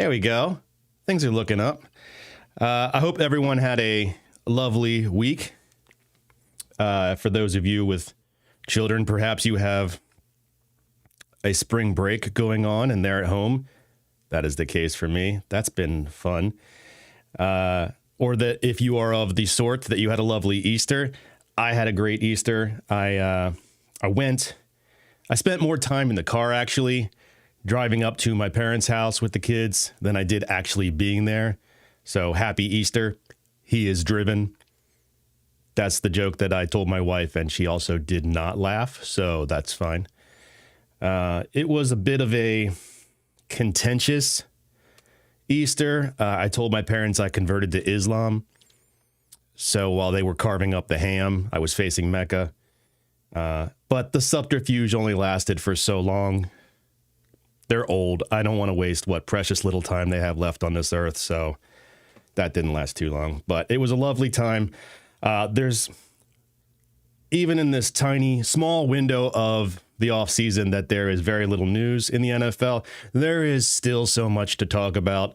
There we go. Things are looking up. I hope everyone had a lovely week. For those of you with children, perhaps you have a spring break going on and they're at home. That is the case for me. That's been fun. Or that if you are of the sort that you had a lovely Easter. I had a great Easter. I spent more time in the car, actually, driving up to my parents' house with the kids than I did actually being there. So happy Easter. He is driven. That's the joke that I told my wife, and she also did not laugh, so that's fine. It was a bit of a contentious Easter. I told my parents I converted to Islam. So while they were carving up the ham, I was facing Mecca. But the subterfuge only lasted for so long. They're old. I don't want to waste what precious little time they have left on this earth. So that didn't last too long. But it was a lovely time. There's, even in this tiny, small window of the offseason that there is very little news in the NFL, there is still so much to talk about,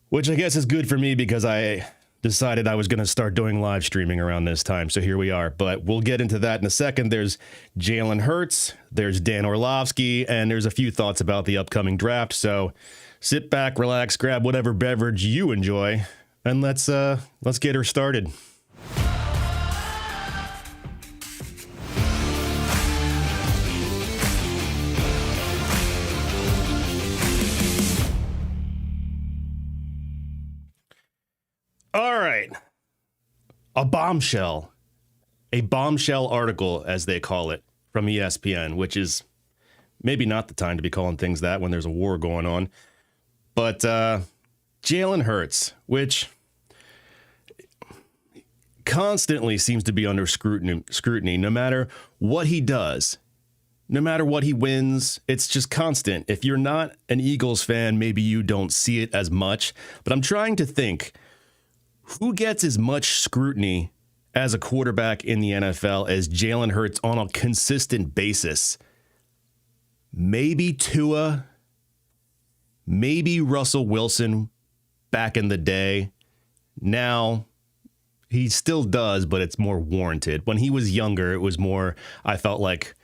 which I guess is good for me because I decided I was going to start doing live streaming around this time. So here we are. But we'll get into that in a second. There's Jalen Hurts, there's Dan Orlovsky, and there's a few thoughts about the upcoming draft. So sit back, relax, grab whatever beverage you enjoy, and let's get her started. All right. A bombshell article, as they call it, from ESPN, which is maybe not the time to be calling things that when there's a war going on. But Jalen Hurts, which constantly seems to be under scrutiny, no matter what he does, no matter what he wins, it's just constant. If you're not an Eagles fan, maybe you don't see it as much. But I'm trying to think, who gets as much scrutiny as a quarterback in the NFL as Jalen Hurts on a consistent basis? Maybe Tua, maybe Russell Wilson back in the day. Now, he still does, but it's more warranted. When he was younger, it was more, I felt like,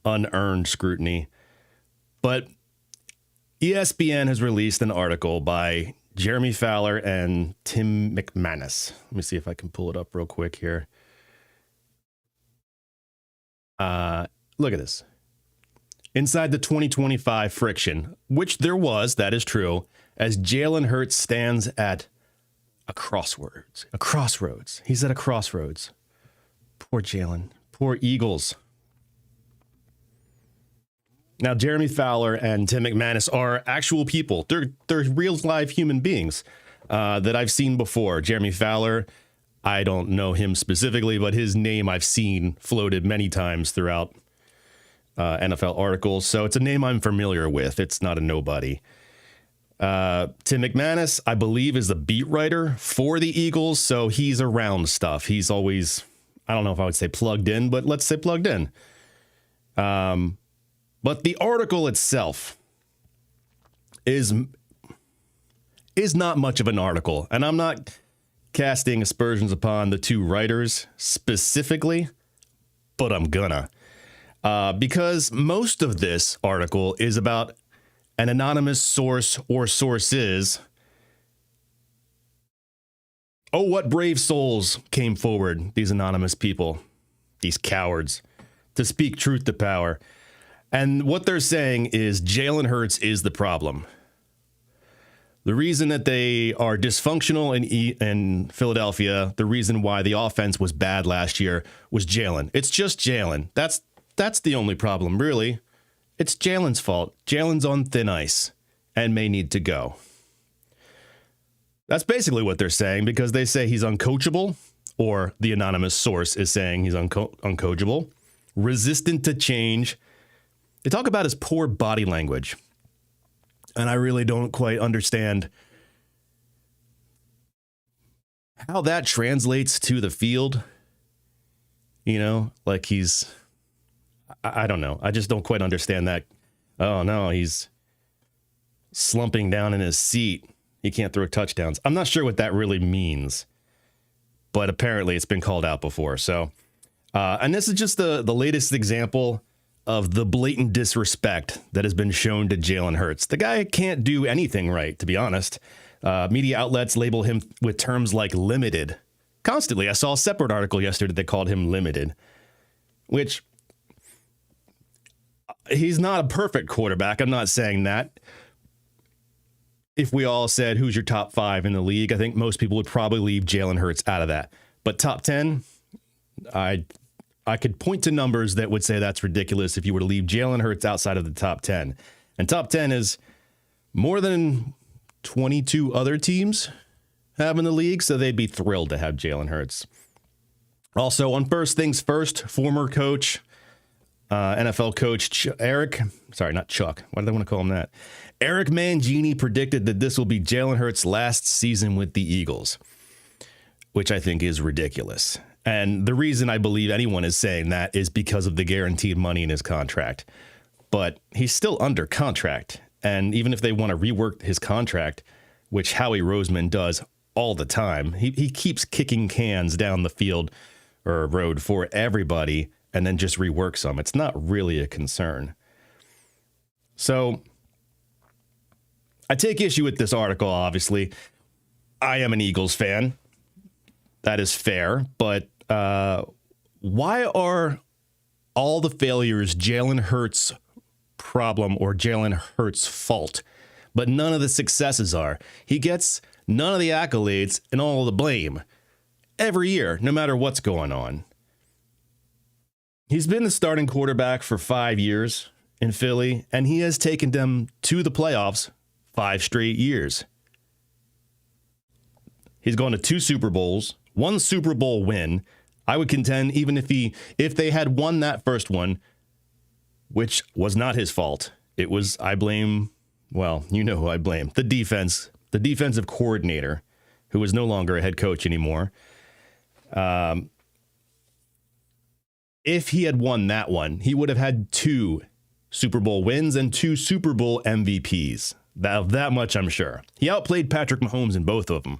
unearned scrutiny. But ESPN has released an article by Jeremy Fowler and Tim McManus. Let me see if I can pull it up real quick here. Look at this. Inside the 2025 friction, which there was, that is true, as Jalen Hurts stands at a crossroads. He's at a crossroads. Poor Jalen. Poor Eagles. Now, Jeremy Fowler and Tim McManus are actual people. They're real live human beings that I've seen before. Jeremy Fowler, I don't know him specifically, but his name I've seen floated many times throughout NFL articles. So it's a name I'm familiar with. It's not a nobody. Tim McManus, I believe, is the beat writer for the Eagles. So he's around stuff. He's always, I don't know if I would say plugged in, but let's say plugged in. But the article itself is not much of an article. And I'm not casting aspersions upon the two writers specifically, but I'm gonna. Because most of this article is about an anonymous source or sources. Oh, what brave souls came forward, these anonymous people, these cowards, to speak truth to power. And what they're saying is Jalen Hurts is the problem. The reason that they are dysfunctional in Philadelphia, the reason why the offense was bad last year was Jalen. It's just Jalen. That's the only problem, really. It's Jalen's fault. Jalen's on thin ice and may need to go. That's basically what they're saying, because they say he's uncoachable, or the anonymous source is saying he's uncoachable, resistant to change. They talk about his poor body language, and I really don't quite understand how that translates to the field. You know, like I don't know. I just don't quite understand that. Oh, no, he's slumping down in his seat. He can't throw touchdowns. I'm not sure what that really means, but apparently it's been called out before. So, and this is just the latest example of the blatant disrespect that has been shown to Jalen Hurts. The guy can't do anything right, to be honest. Media outlets label him with terms like limited constantly. I saw a separate article yesterday that called him limited, which he's not a perfect quarterback. I'm not saying that. If we all said, who's your top 5 in the league, I think most people would probably leave Jalen Hurts out of that. But top 10, I could point to numbers that would say that's ridiculous if you were to leave Jalen Hurts outside of the top 10. And top 10 is more than 22 other teams have in the league, so they'd be thrilled to have Jalen Hurts. Also, on first things first, former coach, NFL coach Eric Mangini predicted that this will be Jalen Hurts' last season with the Eagles, which I think is ridiculous. And the reason I believe anyone is saying that is because of the guaranteed money in his contract. But he's still under contract. And even if they want to rework his contract, which Howie Roseman does all the time, he keeps kicking cans down the field or road for everybody and then just reworks them. It's not really a concern. So I take issue with this article, obviously. I am an Eagles fan. That is fair. But why are all the failures Jalen Hurts' problem or Jalen Hurts' fault, but none of the successes are? He gets none of the accolades and all of the blame every year, no matter what's going on. He's been the starting quarterback for 5 years in Philly, and he has taken them to the playoffs 5 straight years. He's gone to 2 Super Bowls, 1 Super Bowl win. I would contend even if they had won that first one, which was not his fault. It was, I blame, well, you know who I blame. The defensive coordinator, who is no longer a head coach anymore. If he had won that one, he would have had 2 Super Bowl wins and 2 Super Bowl MVPs. That much I'm sure. He outplayed Patrick Mahomes in both of them.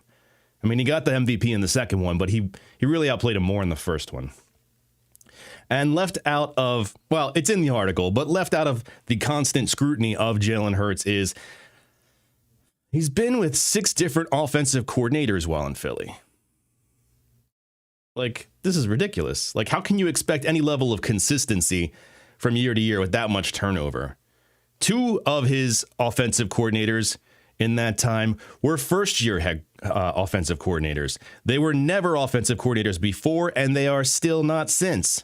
I mean, he got the MVP in the second one, but he really outplayed him more in the first one. And left out of, well, it's in the article, but left out of the constant scrutiny of Jalen Hurts is he's been with 6 different offensive coordinators while in Philly. Like, this is ridiculous. Like, how can you expect any level of consistency from year to year with that much turnover? 2 of his offensive coordinators in that time were first-year head offensive coordinators. They were never offensive coordinators before, and they are still not since.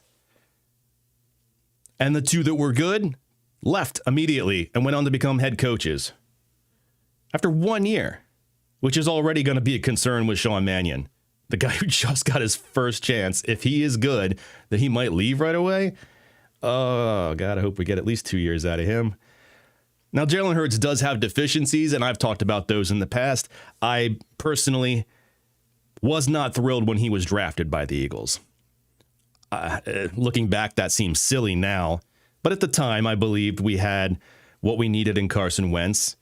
And the 2 that were good left immediately and went on to become head coaches after 1 year, which is already going to be a concern with Sean Mannion. The guy who just got his first chance, if he is good, that he might leave right away. Oh, God, I hope we get at least 2 years out of him. Now, Jalen Hurts does have deficiencies, and I've talked about those in the past. I personally was not thrilled when he was drafted by the Eagles. Looking back, that seems silly now. But at the time, I believed we had what we needed in Carson Wentz,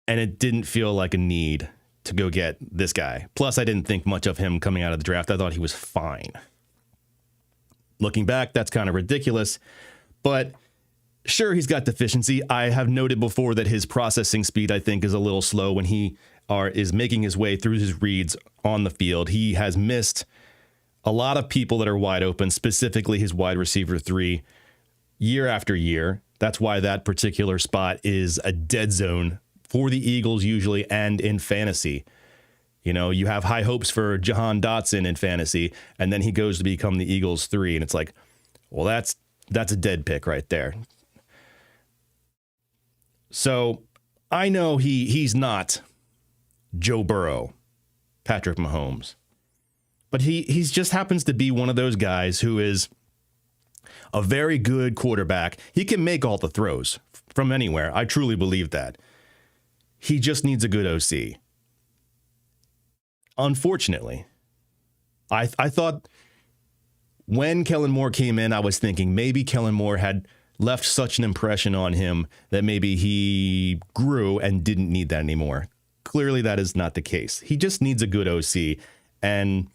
and it didn't feel like a need to go get this guy. Plus, I didn't think much of him coming out of the draft. I thought he was fine. Looking back, that's kind of ridiculous. But sure, he's got deficiency. I have noted before that his processing speed, I think, is a little slow when he is making his way through his reads on the field. He has missed a lot of people that are wide open, specifically his wide receiver 3, year after year. That's why that particular spot is a dead zone for the Eagles usually, and in fantasy. You know, you have high hopes for Jahan Dotson in fantasy, and then he goes to become the Eagles 3, and it's like, well, that's a dead pick right there. So I know he's not Joe Burrow, Patrick Mahomes, but he just happens to be one of those guys who is a very good quarterback. He can make all the throws from anywhere. I truly believe that. He just needs a good OC. Unfortunately, I thought when Kellen Moore came in, I was thinking maybe Kellen Moore had left such an impression on him that maybe he grew and didn't need that anymore. Clearly, that is not the case. He just needs a good OC. And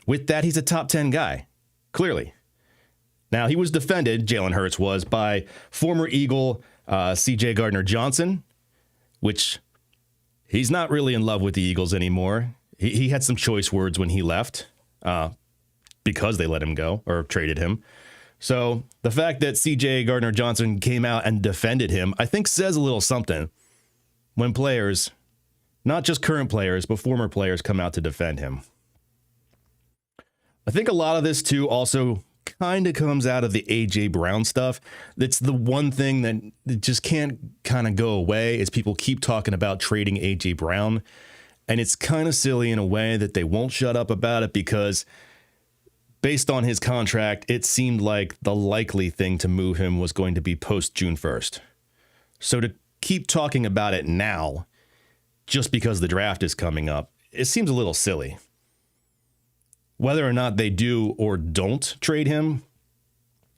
with that, he's a top 10 guy, clearly. Now, he was defended, Jalen Hurts was, by former Eagle C.J. Gardner-Johnson, which he's not really in love with the Eagles anymore. He had some choice words when he left because they let him go or traded him. So the fact that C.J. Gardner-Johnson came out and defended him, I think says a little something when players, not just current players, but former players come out to defend him. I think a lot of this, too, also kind of comes out of the A.J. Brown stuff. That's the one thing that just can't kind of go away is people keep talking about trading A.J. Brown. And it's kind of silly in a way that they won't shut up about it because based on his contract, it seemed like the likely thing to move him was going to be post June 1st. So to keep talking about it now, just because the draft is coming up, it seems a little silly. Whether or not they do or don't trade him,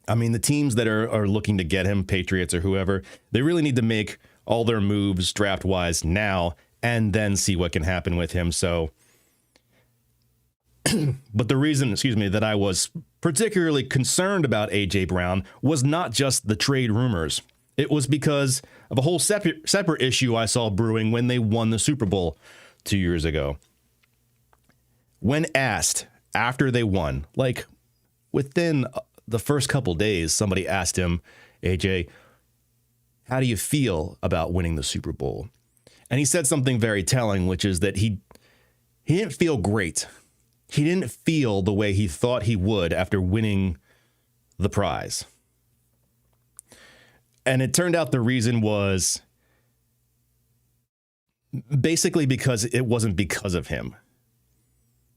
I mean, the teams that are looking to get him, Patriots or whoever, they really need to make all their moves draft-wise now and then see what can happen with him. So, but the reason, that I was particularly concerned about A.J. Brown was not just the trade rumors. It was because of a whole separate issue I saw brewing when they won the Super Bowl 2 years ago. When asked after they won, like within the first couple days, somebody asked him, AJ, how do you feel about winning the Super Bowl? And he said something very telling, which is that he didn't feel great. He didn't feel the way he thought he would after winning the prize. And it turned out the reason was basically because it wasn't because of him.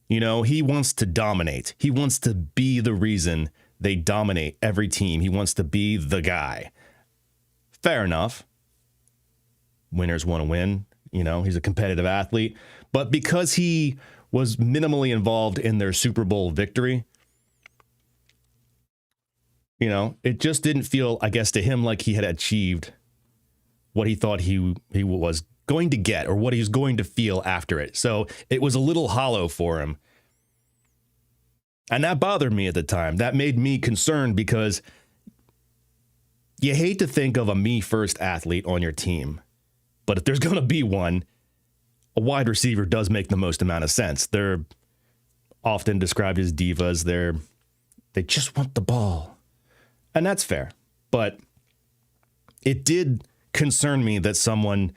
You know, he wants to dominate. He wants to be the reason they dominate every team. He wants to be the guy. Fair enough. Winners want to win. You know, he's a competitive athlete. But because he was minimally involved in their Super Bowl victory, you know, it just didn't feel, I guess, to him like he had achieved what he thought he was going to get or what he was going to feel after it. So it was a little hollow for him. And that bothered me at the time. That made me concerned because you hate to think of a me-first athlete on your team. But if there's going to be one, a wide receiver does make the most amount of sense. They're often described as divas. They just want the ball. And that's fair. But it did concern me that someone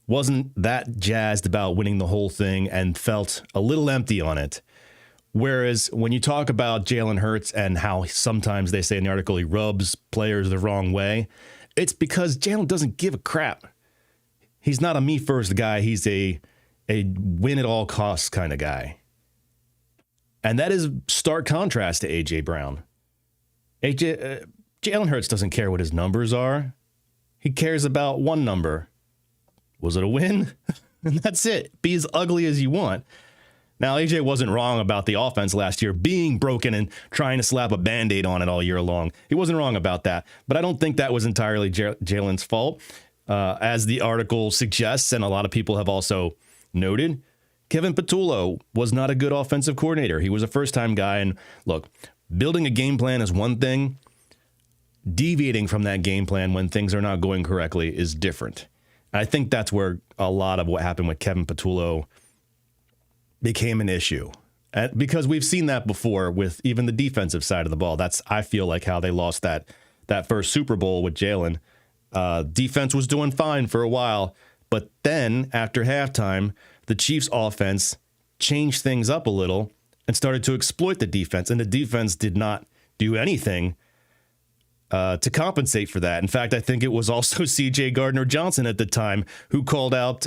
wasn't that jazzed about winning the whole thing and felt a little empty on it. Whereas when you talk about Jalen Hurts and how sometimes they say in the article he rubs players the wrong way, it's because Jalen doesn't give a crap. He's not a me-first guy. He's a win-at-all-costs kind of guy. And that is stark contrast to A.J. Brown. Jalen Hurts doesn't care what his numbers are. He cares about one number. Was it a win? And that's it. Be as ugly as you want. Now, AJ wasn't wrong about the offense last year being broken and trying to slap a Band-Aid on it all year long. He wasn't wrong about that. But I don't think that was entirely Jalen's fault. As the article suggests, and a lot of people have also noted, Kevin Patullo was not a good offensive coordinator. He was a first-time guy. And look, building a game plan is one thing. Deviating from that game plan when things are not going correctly is different. I think that's where a lot of what happened with Kevin Patullo became an issue. Because we've seen that before with even the defensive side of the ball. That's, I feel like, how they lost that first Super Bowl with Jalen. Defense was doing fine for a while, but then after halftime, the Chiefs' offense changed things up a little and started to exploit the defense, and the defense did not do anything to compensate for that. In fact, I think it was also C.J. Gardner-Johnson at the time who called out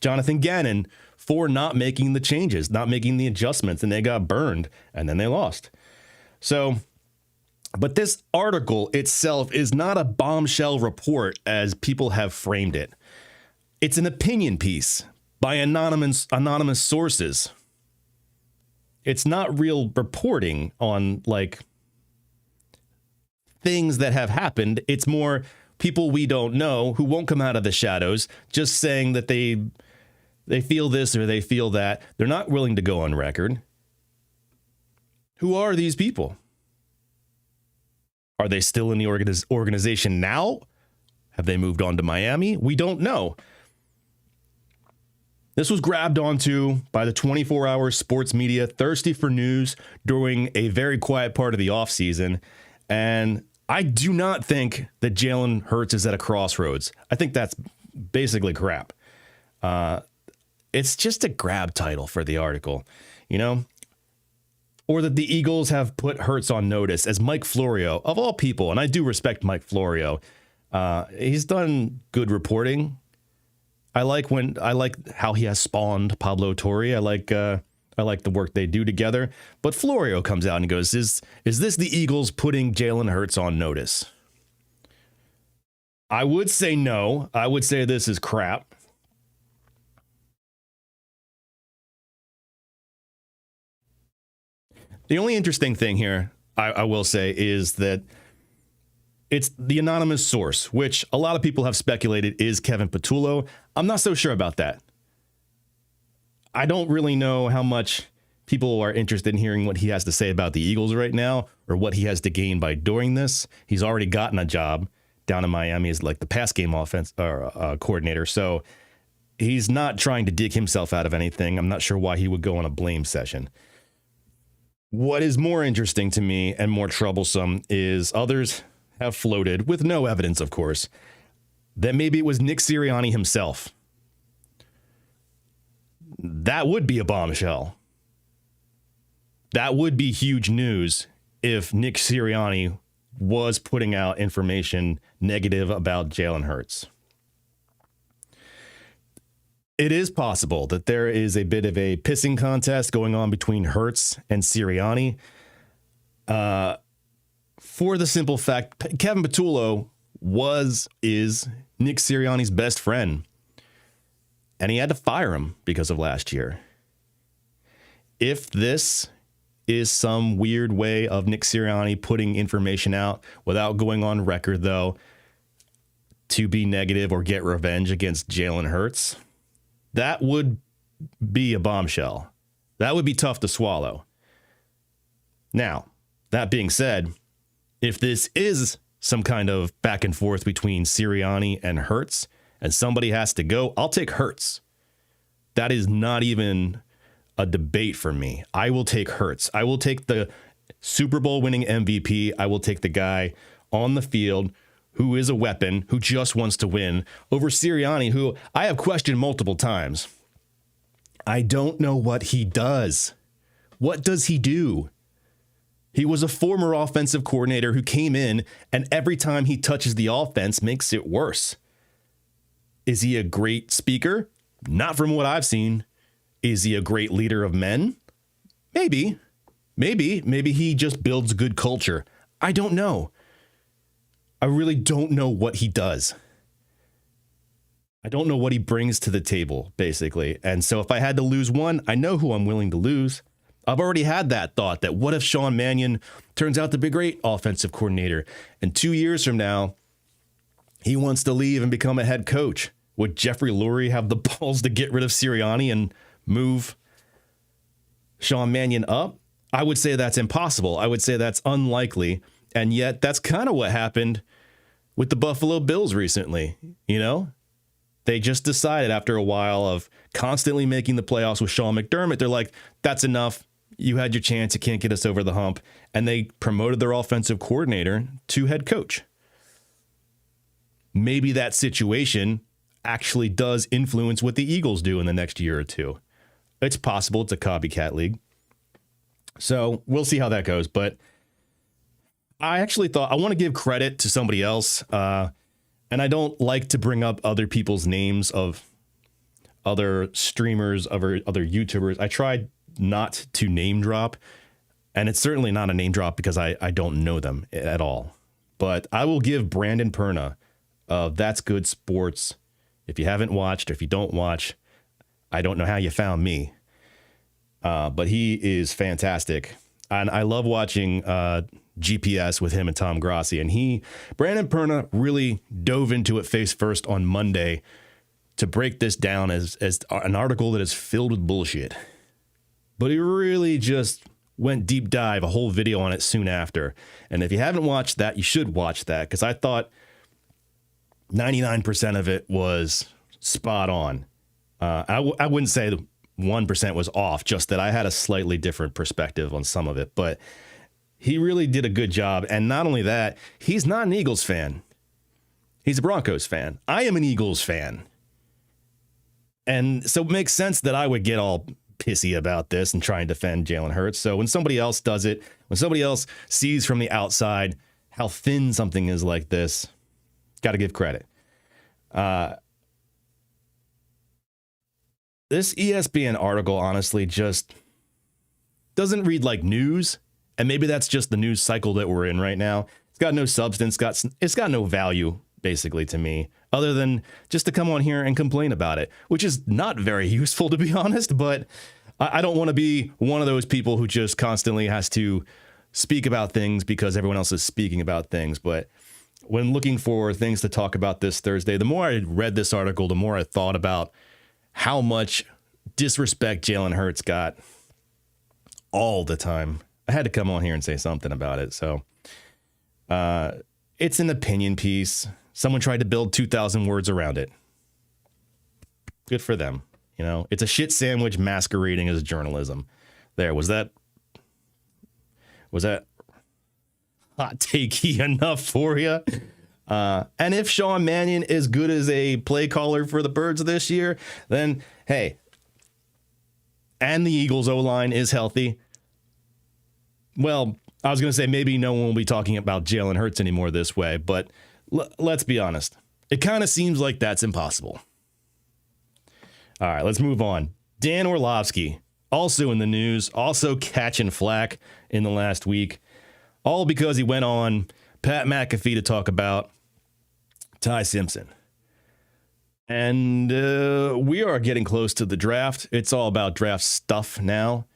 Jonathan Gannon for not making the changes, not making the adjustments, and they got burned, and then they lost. So, but this article itself is not a bombshell report as people have framed it. It's an opinion piece by anonymous sources. It's not real reporting on, like, things that have happened. It's more people we don't know who won't come out of the shadows just saying that they feel this or they feel that. They're not willing to go on record. Who are these people? Are they still in the organization now? Have they moved on to Miami? We don't know. This was grabbed onto by the 24-hour sports media, thirsty for news during a very quiet part of the offseason. And I do not think that Jalen Hurts is at a crossroads. I think that's basically crap. It's just a grab title for the article, or that the Eagles have put Hurts on notice as Mike Florio, of all people, and I do respect Mike Florio. He's done good reporting. I like how he has spawned Pablo Torre. I like the work they do together. But Florio comes out and goes, "Is this the Eagles putting Jalen Hurts on notice?" I would say no. I would say this is crap. The only interesting thing here, I will say, is that it's the anonymous source, which a lot of people have speculated is Kevin Patullo. I'm not so sure about that. I don't really know how much people are interested in hearing what he has to say about the Eagles right now or what he has to gain by doing this. He's already gotten a job down in Miami as like the pass game offense coordinator. So he's not trying to dig himself out of anything. I'm not sure why he would go on a blame session. What is more interesting to me and more troublesome is others have floated, with no evidence, of course, that maybe it was Nick Sirianni himself. That would be a bombshell. That would be huge news if Nick Sirianni was putting out information negative about Jalen Hurts. It is possible that there is a bit of a pissing contest going on between Hurts and Sirianni. For the simple fact, Kevin Patullo is Nick Sirianni's best friend. And he had to fire him because of last year. If this is some weird way of Nick Sirianni putting information out without going on record, though, to be negative or get revenge against Jalen Hurts, that would be a bombshell. That would be tough to swallow. Now, that being said, if this is some kind of back and forth between Sirianni and Hurts, and somebody has to go, I'll take Hurts. That is not even a debate for me. I will take Hurts. I will take the Super Bowl winning MVP. I will take the guy on the field who is a weapon, who just wants to win, over Sirianni, who I have questioned multiple times. I don't know what he does. What does he do? He was a former offensive coordinator who came in, and every time he touches the offense, makes it worse. Is he a great speaker? Not from what I've seen. Is he a great leader of men? Maybe. Maybe he just builds good culture. I don't know. I really don't know what he does. I don't know what he brings to the table, basically. And so if I had to lose one, I know who I'm willing to lose. I've already had that thought that what if Sean Mannion turns out to be a great offensive coordinator, and 2 years from now, he wants to leave and become a head coach? Would Jeffrey Lurie have the balls to get rid of Sirianni and move Sean Mannion up? I would say that's impossible. I would say that's unlikely. And yet that's kind of what happened with the Buffalo Bills recently. They just decided after a while of constantly making the playoffs with Sean McDermott, they're like, that's enough. You had your chance. You can't get us over the hump. And they promoted their offensive coordinator to head coach. Maybe that situation actually does influence what the Eagles do in the next year or two. It's possible. It's a copycat league. So we'll see how that goes. But I actually thought I want to give credit to somebody else. And I don't like to bring up other people's names of other streamers, other YouTubers. I tried not to name drop. And it's certainly not a name drop because I don't know them at all. But I will give Brandon Perna of That's Good Sports. If you haven't watched, or if you don't watch, I don't know how you found me. But he is fantastic. And I love watching GPS with him and Tom Grassi. And Brandon Perna really dove into it face first on Monday to break this down as an article that is filled with bullshit. But he really just went deep dive, a whole video on it soon after. And if you haven't watched that, you should watch that, because I thought 99% of it was spot on. I wouldn't say 1% was off, just that I had a slightly different perspective on some of it. But he really did a good job. And not only that, he's not an Eagles fan. He's a Broncos fan. I am an Eagles fan. And so it makes sense that I would get all pissy about this and try and defend Jalen Hurts. So when somebody else does it, when somebody else sees from the outside how thin something is like this, got to give credit. This ESPN article, honestly, just doesn't read like news. And maybe that's just the news cycle that we're in right now. It's got no substance, it's got no value, basically, to me, other than just to come on here and complain about it, which is not very useful, to be honest. But I don't want to be one of those people who just constantly has to speak about things because everyone else is speaking about things. But when looking for things to talk about this Thursday, the more I read this article, the more I thought about how much disrespect Jalen Hurts got all the time. I had to come on here and say something about it. So it's an opinion piece. Someone tried to build 2,000 words around it. Good for them. You know, it's a shit sandwich masquerading as journalism. There, was that hot takey enough for you? And if Sean Mannion is good as a play caller for the Birds this year, then hey, and the Eagles O-line is healthy. Well, I was going to say maybe no one will be talking about Jalen Hurts anymore this way, but let's be honest. It kind of seems like that's impossible. All right, let's move on. Dan Orlovsky, also in the news, also catching flack in the last week, all because he went on Pat McAfee to talk about Ty Simpson. And we are getting close to the draft. It's all about draft stuff now.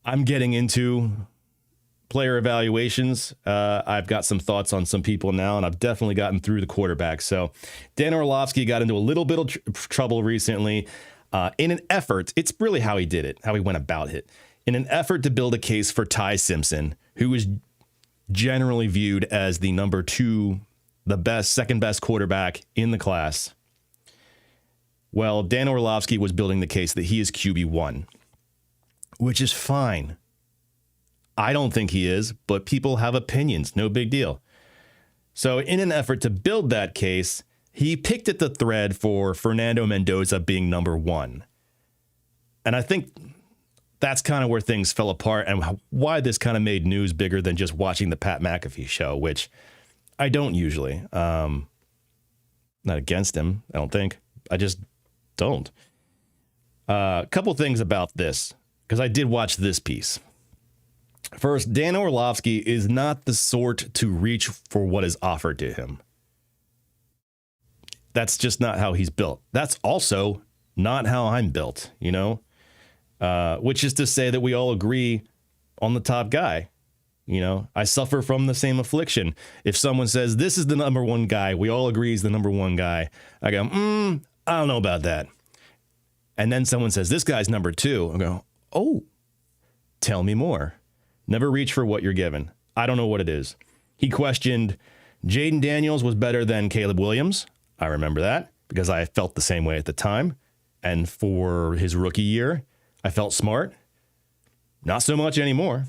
I'm getting into player evaluations. I've got some thoughts on some people now, and I've definitely gotten through the quarterback. So Dan Orlovsky got into a little bit of trouble recently in an effort. It's really how he did it, how he went about it. In an effort to build a case for Ty Simpson, who is generally viewed as the number 2, the best, second best quarterback in the class. Well, Dan Orlovsky was building the case that he is QB1. Which is fine. I don't think he is, but people have opinions. No big deal. So in an effort to build that case, he picked at the thread for Fernando Mendoza being number 1. And I think that's kind of where things fell apart and why this kind of made news bigger than just watching the Pat McAfee show, which I don't usually. Not against him, I don't think. I just don't. A couple things about this, because I did watch this piece. First, Dan Orlovsky is not the sort to reach for what is offered to him. That's just not how he's built. That's also not how I'm built, you know? Which is to say that we all agree on the top guy. You know, I suffer from the same affliction. If someone says, this is the number 1 guy, we all agree he's the number 1 guy. I go, I don't know about that. And then someone says, this guy's number 2. I go, oh, tell me more. Never reach for what you're given. I don't know what it is. He questioned Jaden Daniels was better than Caleb Williams. I remember that because I felt the same way at the time. And for his rookie year, I felt smart. Not so much anymore.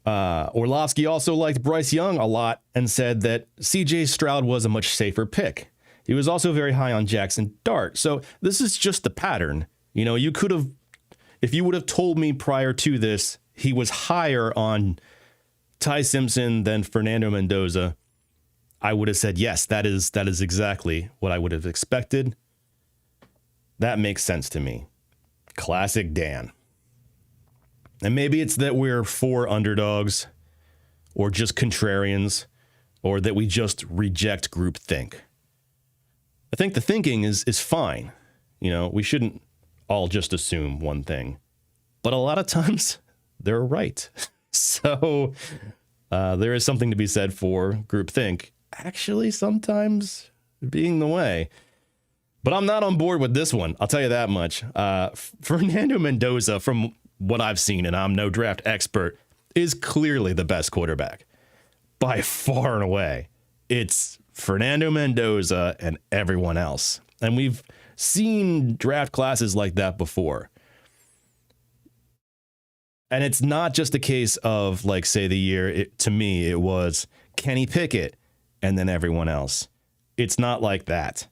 Orlovsky also liked Bryce Young a lot and said that C.J. Stroud was a much safer pick. He was also very high on Jackson Dart. So this is just the pattern. You know, you could have, if you would have told me prior to this, he was higher on Ty Simpson than Fernando Mendoza, I would have said, yes, that is exactly what I would have expected. That makes sense to me. Classic Dan. And maybe it's that we're for underdogs or just contrarians or that we just reject groupthink. I think the thinking is fine. You know, we shouldn't all just assume one thing. But a lot of times they're right. So there is something to be said for groupthink actually sometimes being the way. But I'm not on board with this one. I'll tell you that much. Fernando Mendoza, from what I've seen, and I'm no draft expert, is clearly the best quarterback by far and away. It's Fernando Mendoza and everyone else. And we've seen draft classes like that before. And it's not just a case of, like, say, the year, to me, it was Kenny Pickett and then everyone else. It's not like that.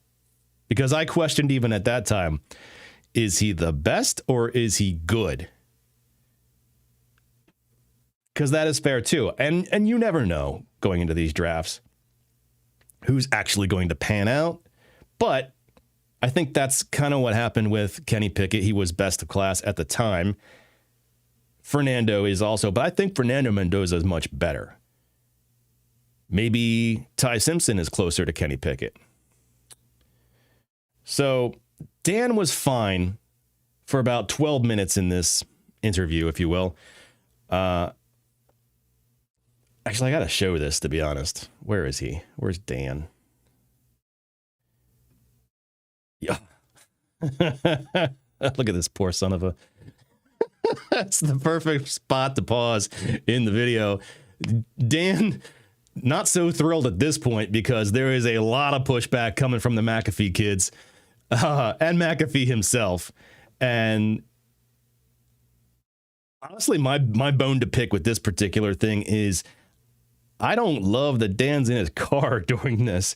Because I questioned even at that time, is he the best or is he good? Because that is fair too. And you never know going into these drafts who's actually going to pan out. But I think that's kind of what happened with Kenny Pickett. He was best of class at the time. Fernando is also, but I think Fernando Mendoza is much better. Maybe Ty Simpson is closer to Kenny Pickett. So Dan was fine for about 12 minutes in this interview, if you will. Actually, I got to show this, to be honest. Where is he? Where's Dan? Yeah. Look at this poor son of a... That's the perfect spot to pause in the video. Dan, not so thrilled at this point because there is a lot of pushback coming from the McAfee kids. And McAfee himself. And honestly, my bone to pick with this particular thing is I don't love that Dan's in his car during this.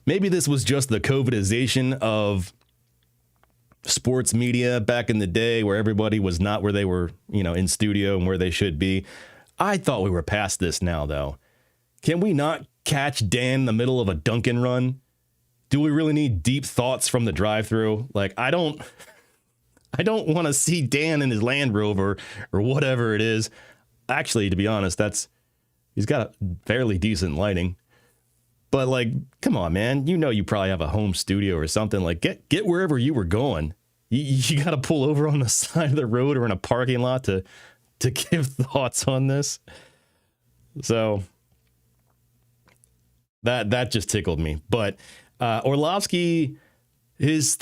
Maybe this was just the COVIDization of sports media back in the day where everybody was not where they were, in studio and where they should be. I thought we were past this now, though. Can we not catch Dan in the middle of a Dunkin' run? Do we really need deep thoughts from the drive-thru? Like, I don't want to see Dan in his Land Rover or whatever it is. Actually, to be honest, he's got fairly decent lighting. But, like, come on, man. You probably have a home studio or something. Like, get wherever you were going. You got to pull over on the side of the road or in a parking lot to give thoughts on this. So that just tickled me. But Orlovsky, his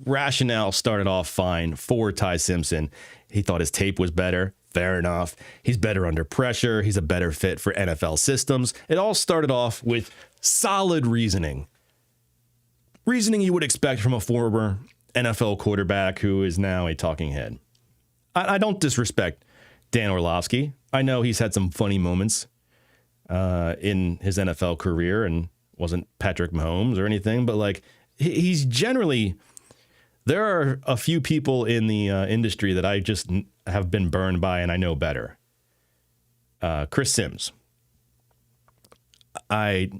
rationale started off fine for Ty Simpson. He thought his tape was better. Fair enough. He's better under pressure. He's a better fit for NFL systems. It all started off with solid reasoning. Reasoning you would expect from a former NFL quarterback who is now a talking head. I don't disrespect Dan Orlovsky. I know he's had some funny moments in his NFL career and wasn't Patrick Mahomes or anything, but like he's generally, there are a few people in the industry that I just have been burned by and I know better. Chris Sims. I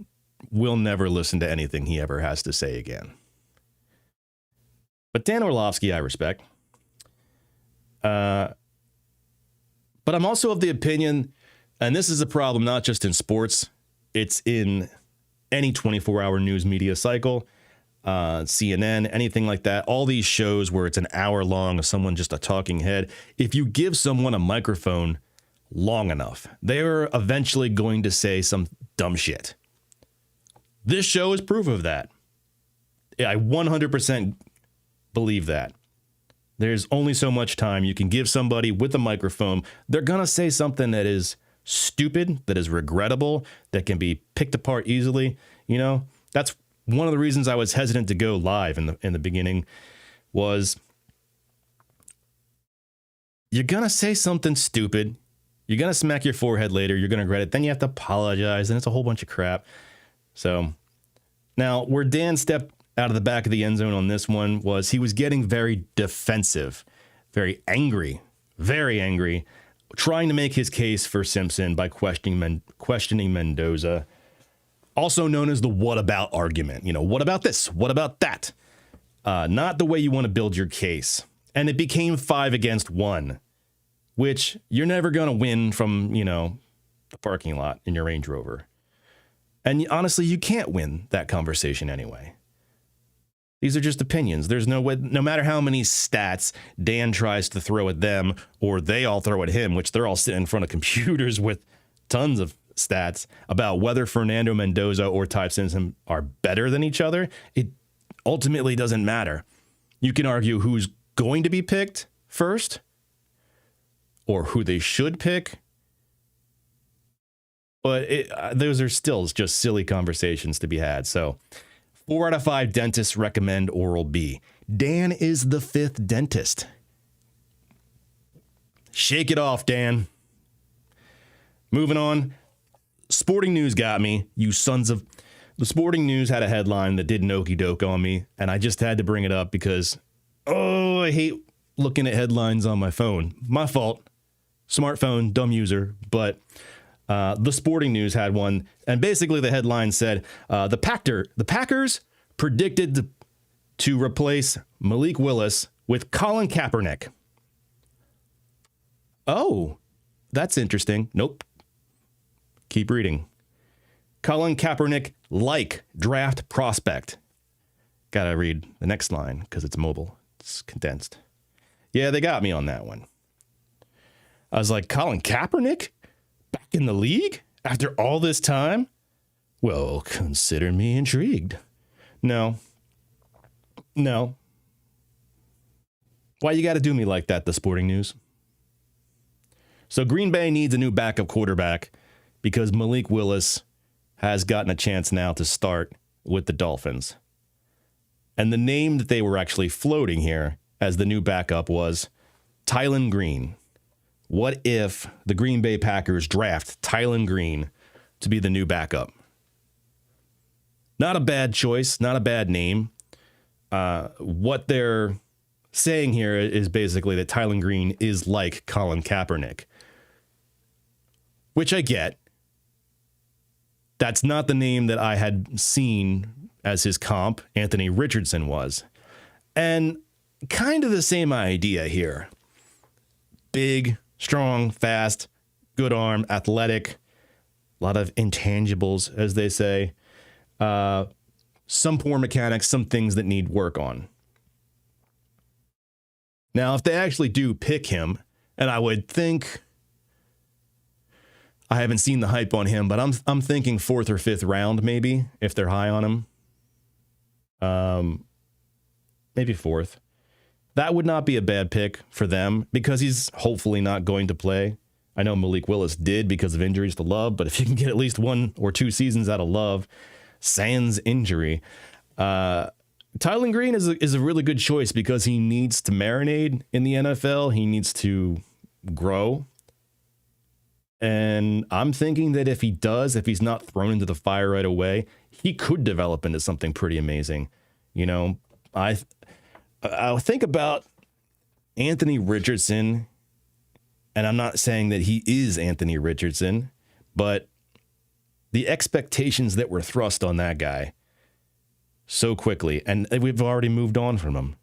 will never listen to anything he ever has to say again. But Dan Orlovsky, I respect. But I'm also of the opinion, and this is a problem not just in sports, it's in any 24-hour news media cycle, CNN, anything like that, all these shows where it's an hour long of someone just a talking head. If you give someone a microphone long enough, they're eventually going to say some dumb shit. This show is proof of that. I 100% believe that. There's only so much time you can give somebody with a microphone. They're going to say something that is stupid, that is regrettable, that can be picked apart easily. That's one of the reasons I was hesitant to go live in the beginning was you're going to say something stupid. You're going to smack your forehead later. You're going to regret it. Then you have to apologize, and it's a whole bunch of crap. So now where Dan stepped out of the back of the end zone on this one was he was getting very defensive, very angry, trying to make his case for Simpson by questioning Mendoza, also known as the what about argument. What about this? What about that? Not the way you want to build your case. And it became 5 against 1, which you're never going to win from, the parking lot in your Range Rover. And honestly, you can't win that conversation anyway. These are just opinions. There's no way, no matter how many stats Dan tries to throw at them or they all throw at him, which they're all sitting in front of computers with tons of stats about whether Fernando Mendoza or Ty Simpson are better than each other, it ultimately doesn't matter. You can argue who's going to be picked first or who they should pick, but those are still just silly conversations to be had. So 4 out of 5 dentists recommend Oral-B. Dan is the 5th dentist. Shake it off, Dan. Moving on. Sporting News got me, you sons of... The Sporting News had a headline that did an okey doke on me, and I just had to bring it up because, I hate looking at headlines on my phone. My fault. Smartphone, dumb user. But the Sporting News had one, and basically the headline said, the Packers predicted to replace Malik Willis with Colin Kaepernick. Oh, that's interesting. Nope. Keep reading. Colin Kaepernick like draft prospect. Gotta read the next line because it's mobile. It's condensed. Yeah, they got me on that one. I was like, Colin Kaepernick? Back in the league? After all this time? Well, consider me intrigued. No. Why you gotta do me like that, the Sporting News? So Green Bay needs a new backup quarterback because Malik Willis has gotten a chance now to start with the Dolphins. And the name that they were actually floating here as the new backup was Tylen Green. What if the Green Bay Packers draft Tylen Green to be the new backup? Not a bad choice, not a bad name. What they're saying here is basically that Tylen Green is like Colin Kaepernick, which I get. That's not the name that I had seen as his comp, Anthony Richardson was. And kind of the same idea here. Big, strong, fast, good arm, athletic, a lot of intangibles, as they say. Some poor mechanics, some things that need work on. Now, if they actually do pick him, and I would think, I haven't seen the hype on him, but I'm thinking 4th or 5th round, maybe, if they're high on him. Maybe 4th. That would not be a bad pick for them because he's hopefully not going to play. I know Malik Willis did because of injuries to Love, but if you can get at least 1 or 2 seasons out of Love, sans injury, Tylen Green is a really good choice because he needs to marinate in the NFL. He needs to grow. And I'm thinking that if he does, if he's not thrown into the fire right away, he could develop into something pretty amazing. You know, I'll think about Anthony Richardson, and I'm not saying that he is Anthony Richardson, but the expectations that were thrust on that guy so quickly, and we've already moved on from him.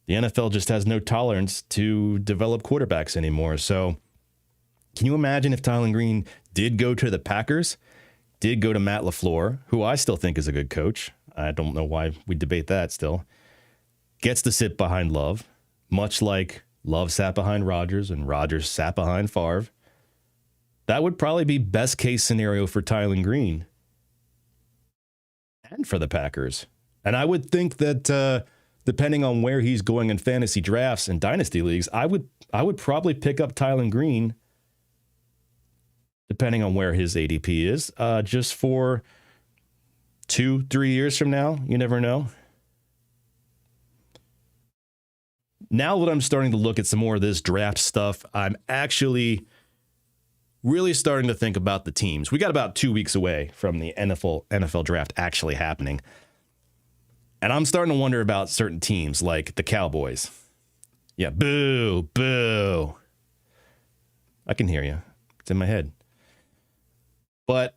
The NFL just has no tolerance to develop quarterbacks anymore. So can you imagine if Tylen Green did go to the Packers, did go to Matt LaFleur, who I still think is a good coach. I don't know why we debate that still. Gets to sit behind Love, much like Love sat behind Rodgers and Rodgers sat behind Favre. That would probably be best case scenario for Tylen Green and for the Packers. And I would think that depending on where he's going in fantasy drafts and dynasty leagues, I would probably pick up Tylen Green, depending on where his ADP is, just for 2-3 years from now. You never know. Now that I'm starting to look at some more of this draft stuff, I'm actually really starting to think about the teams. We got about 2 weeks away from the NFL draft actually happening. And I'm starting to wonder about certain teams like the Cowboys. Yeah, boo, boo. I can hear you. It's in my head. But,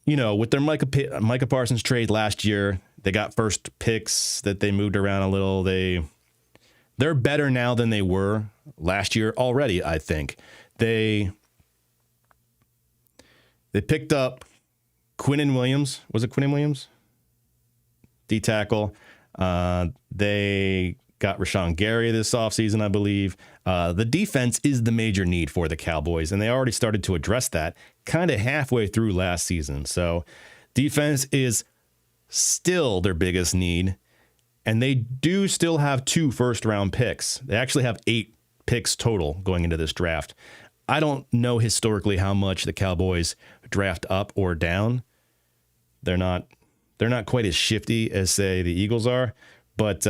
you know, with their Micah Parsons trade last year, they got first picks that they moved around a little. They're better now than they were last year already, I think. They picked up Quinnen Williams. Was it Quinnen Williams? D-tackle. They got Rashawn Gary this offseason, I believe. The defense is the major need for the Cowboys, and they already started to address that kind of halfway through last season. So defense is still their biggest need, and they do still have 2 first-round picks. They actually have 8 picks total going into this draft. I don't know historically how much the Cowboys draft up or down. They're not quite as shifty as, say, the Eagles are, but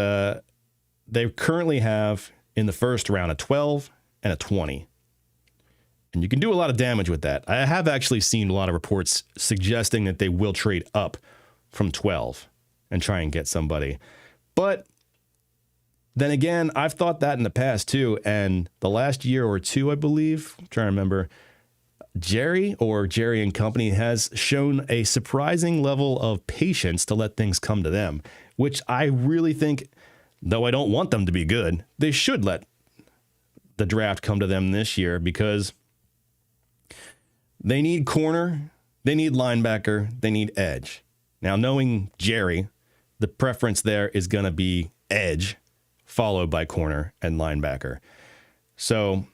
they currently have in the first round a 12 and a 20. And you can do a lot of damage with that. I have actually seen a lot of reports suggesting that they will trade up from 12 and try and get somebody. But then again, I've thought that in the past too. And the last year or two, I believe, I'm trying to remember, Jerry and company has shown a surprising level of patience to let things come to them, which I really think, though I don't want them to be good, they should let the draft come to them this year because they need corner, they need linebacker, they need edge. Now, knowing Jerry, the preference there is going to be edge, followed by corner and linebacker. So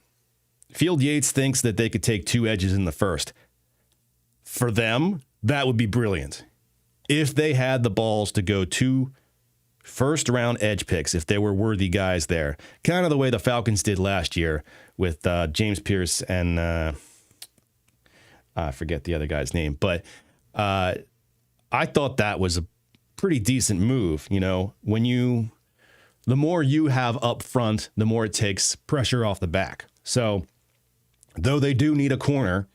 Field Yates thinks that they could take 2 edges in the first. For them, that would be brilliant. If they had the balls to go 2 first-round edge picks, if there were worthy guys there, kind of the way the Falcons did last year with James Pierce and I forget the other guy's name, but I thought that was a pretty decent move. You know, the more you have up front, the more it takes pressure off the back. So though they do need a corner,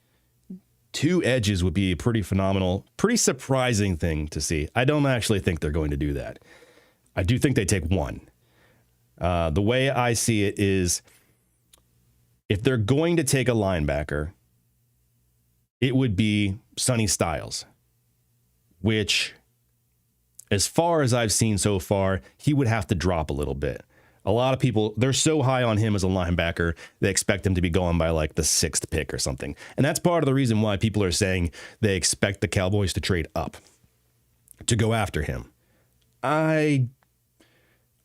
2 edges would be a pretty phenomenal, pretty surprising thing to see. I don't actually think they're going to do that. I do think they take 1. The way I see it is if they're going to take a linebacker, it would be Sonny Styles, which, as far as I've seen so far, he would have to drop a little bit. A lot of people, they're so high on him as a linebacker, they expect him to be going by like the 6th pick or something. And that's part of the reason why people are saying they expect the Cowboys to trade up to go after him. I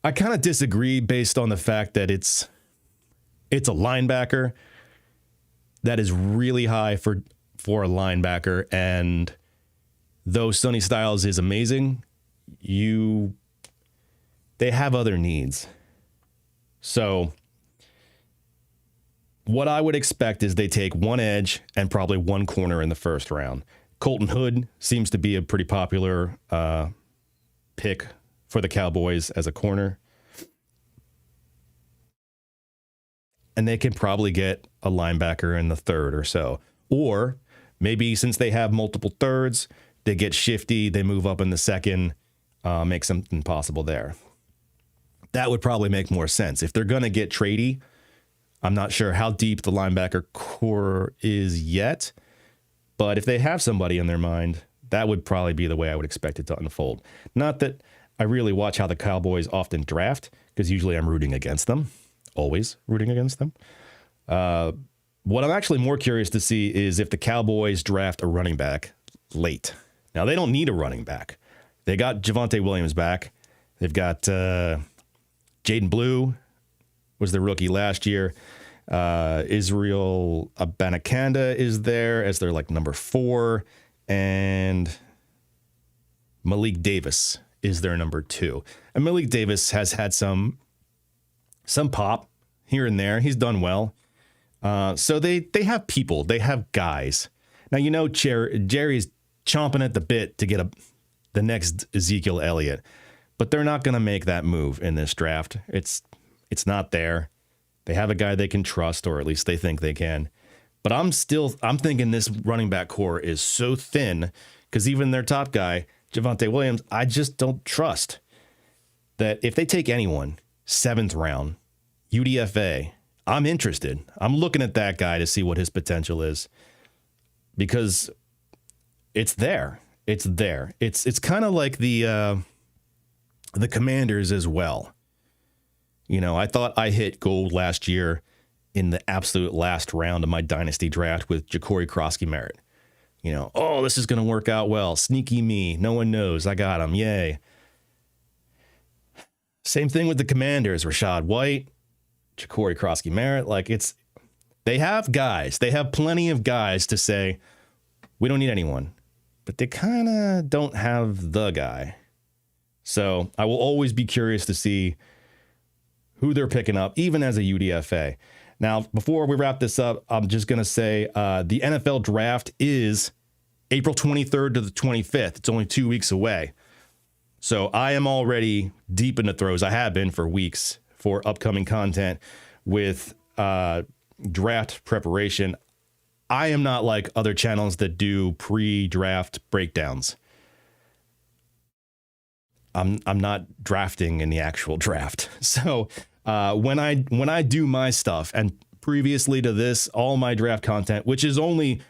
kind of disagree based on the fact that it's a linebacker that is really high for a linebacker, and though Sonny Styles is amazing, they have other needs. So what I would expect is they take 1 edge and probably 1 corner in the first round. Colton Hood seems to be a pretty popular pick for the Cowboys as a corner. And they can probably get a linebacker in the 3rd or so. Or maybe since they have multiple 3rds, they get shifty, they move up in the 2nd, make something possible there. That would probably make more sense. If they're going to get tradey, I'm not sure how deep the linebacker core is yet, but if they have somebody in their mind, that would probably be the way I would expect it to unfold. Not that I really watch how the Cowboys often draft, because usually I'm rooting against them, always rooting against them. What I'm actually more curious to see is if the Cowboys draft a running back late. Now, they don't need a running back. They got Javonte Williams back. They've got Jaden Blue was the rookie last year. Israel Abanikanda is there as their number 4. And Malik Davis is their number 2. And Malik Davis has had some pop here and there. He's done well. So they have people. They have guys. Now, Jerry's chomping at the bit to get the next Ezekiel Elliott. But they're not going to make that move in this draft. It's not there. They have a guy they can trust, or at least they think they can. But I'm thinking this running back core is so thin because even their top guy, Javonte Williams, I just don't trust that if they take anyone, 7th round, UDFA, I'm interested. I'm looking at that guy to see what his potential is because it's there. It's there. It's kind of like the Commanders as well. I thought I hit gold last year in the absolute last round of my dynasty draft with Ja'Cory Krosky-Merritt. This is going to work out well. Sneaky me. No one knows. I got him. Yay. Same thing with the Commanders, Rashad White, Ja'Cory Krosky-Merritt. They have guys. They have plenty of guys to say, we don't need anyone. But they kind of don't have the guy. So I will always be curious to see who they're picking up, even as a UDFA. Now, before we wrap this up, I'm just going to say the NFL draft is April 23rd to the 25th. It's only 2 weeks away. So I am already deep in the throes. I have been for weeks for upcoming content with draft preparation. I am not like other channels that do pre-draft breakdowns. I'm not drafting in the actual draft. So when I do my stuff, and previously to this, all my draft content, which is only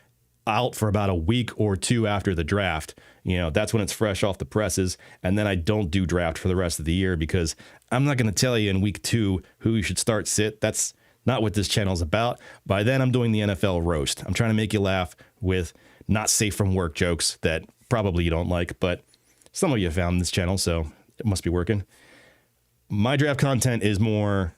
out for about a week or two after the draft, that's when it's fresh off the presses. And then I don't do draft for the rest of the year because I'm not going to tell you in week 2 who you should start sit. That's not what this channel is about. By then, I'm doing the NFL roast. I'm trying to make you laugh with not safe from work jokes that probably you don't like, but some of you found this channel, so it must be working. My draft content is more,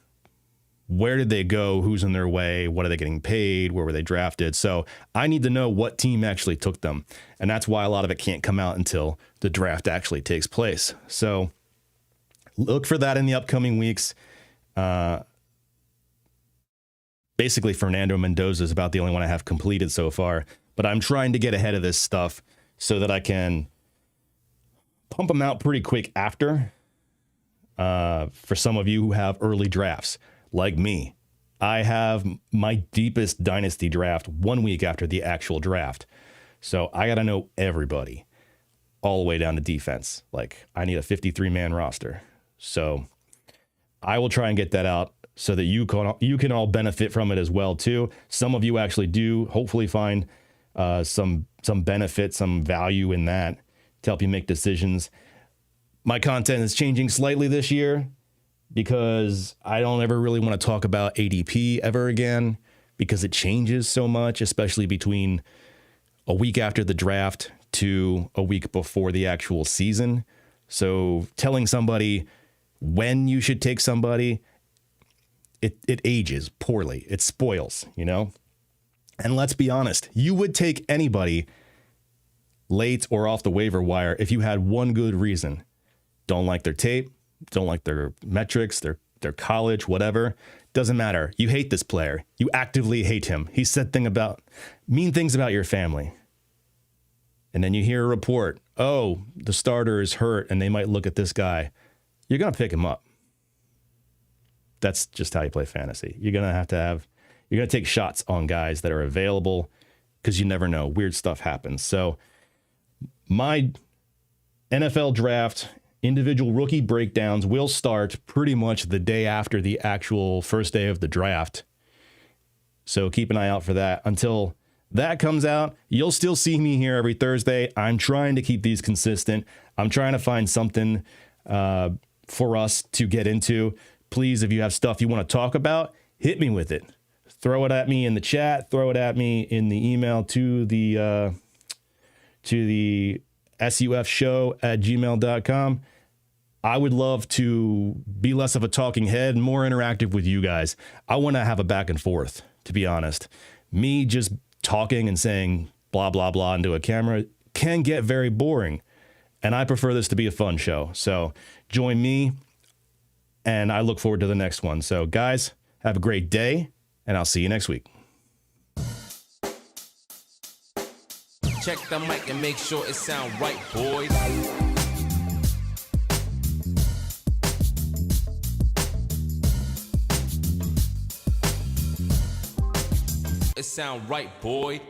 where did they go? Who's in their way? What are they getting paid? Where were they drafted? So I need to know what team actually took them. And that's why a lot of it can't come out until the draft actually takes place. So look for that in the upcoming weeks. Basically, Fernando Mendoza is about the only one I have completed so far. But I'm trying to get ahead of this stuff so that I can pump them out pretty quick after. For some of you who have early drafts, like me, I have my deepest dynasty draft 1 week after the actual draft. So I got to know everybody all the way down to defense. I need a 53-man roster. So I will try and get that out so that you can all benefit from it as well, too. Some of you actually do hopefully find some benefit, some value in that to help you make decisions. My content is changing slightly this year because I don't ever really want to talk about ADP ever again because it changes so much, especially between a week after the draft to a week before the actual season. So telling somebody when you should take somebody, it ages poorly. It spoils, And let's be honest, you would take anybody late or off the waiver wire if you had one good reason. Don't like their tape, don't like their metrics, their college, whatever. Doesn't matter. You hate this player. You actively hate him. He said mean things about your family. And then you hear a report, oh, the starter is hurt and they might look at this guy. You're going to pick him up. That's just how you play fantasy. You're going to take shots on guys that are available because you never know. Weird stuff happens. So my NFL draft individual rookie breakdowns will start pretty much the day after the actual first day of the draft. So keep an eye out for that. Until that comes out, you'll still see me here every Thursday. I'm trying to keep these consistent. I'm trying to find something for us to get into. Please, if you have stuff you want to talk about, hit me with it. Throw it at me in the chat. Throw it at me in the email to the sufshow@gmail.com. I would love to be less of a talking head, more interactive with you guys. I want to have a back and forth, to be honest. Me just talking and saying blah, blah, blah into a camera can get very boring. And I prefer this to be a fun show. So join me, and I look forward to the next one. So guys, have a great day, and I'll see you next week. Check the mic and make sure it sound right, boys. It sound right, boy.